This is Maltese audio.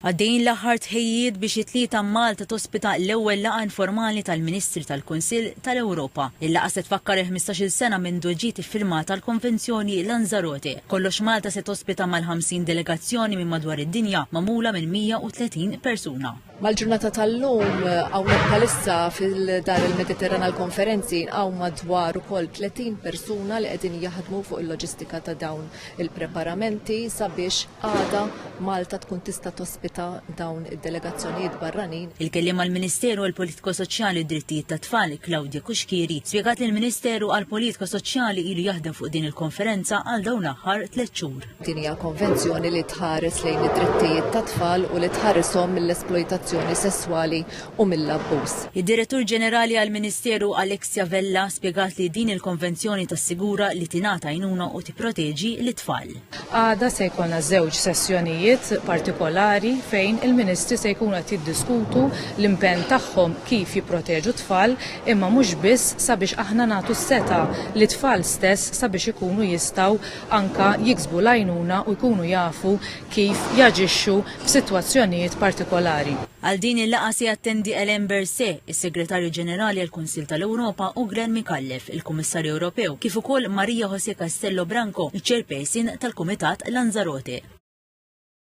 Għaddejjin l-aħħar tħejjiet biex it-tlieta Malta tospita l-ewwel laqgħa informali tal-Ministri tal-Kunsill tal-Ewropa. Il-laqgħa se tfakkar 15-il sena minn ġiet iffirmata l-Konvenzjoni Lanzarote. Kollox Malta se tospita mal-50 delegazzjoni minn madwar id-dinja magħmula minn 130 persuna. Mal-ġurnata tal-lum hawnhekk bħalissa fil-dar il-Mediterran għall-konferenzi hawn madwar ukoll 30 persuna li qegħdin jaħdmu fuq il-loġistika ta' dawn il-preparamenti sabiex għada Malta tkun tista' tospita dawn id-delegazzjonijiet barranin. Il-kelliem għall-Ministeru għall-Politiko Soċjali u d-Drittijiet tat-Tfal Claudia Kuxkieri spjegat li l-Ministeru għall-Politika Soċjali ilu jaħdem fuq din il-konferenza għal dawn l-aħħar 3 xhur. Din hija konvenzjoni li tħares lejn id-drittijiet tat-tfal u li tħarishom mill-esploitazzjoni sesswali u mill-abbuż. Id-Direttur Ġenerali għall-Ministeru Alexia Vella spjegat li din il-konvenzjoni tassigura li tingħata għajnuna u tipproteġi l-tfal. Għada se jkollna żewġ sessjonijiet partikolari fejn il-Ministri se jkunu qed jiddiskutu l-impenn tagħhom kif jipproteġu tfal imma mhux biss sabiex aħna nagħtu s-seta li tfal stess sabiex ikunu jistgħu anka jiksbu l-għajnuna u jkunu jafu kif jaġixxu f'sitwazzjonijiet partikolari. Għal din il-laqgħa se jattendi Alain Berset, is-Segretarju Ġenerali għall-Kunsill tal-Ewropa u Glenn Mikallef, il-Kummissarju Ewropew, kif ukoll Maria José Castello Branco, il-Chairperson tal-Kumitat Lanzarote.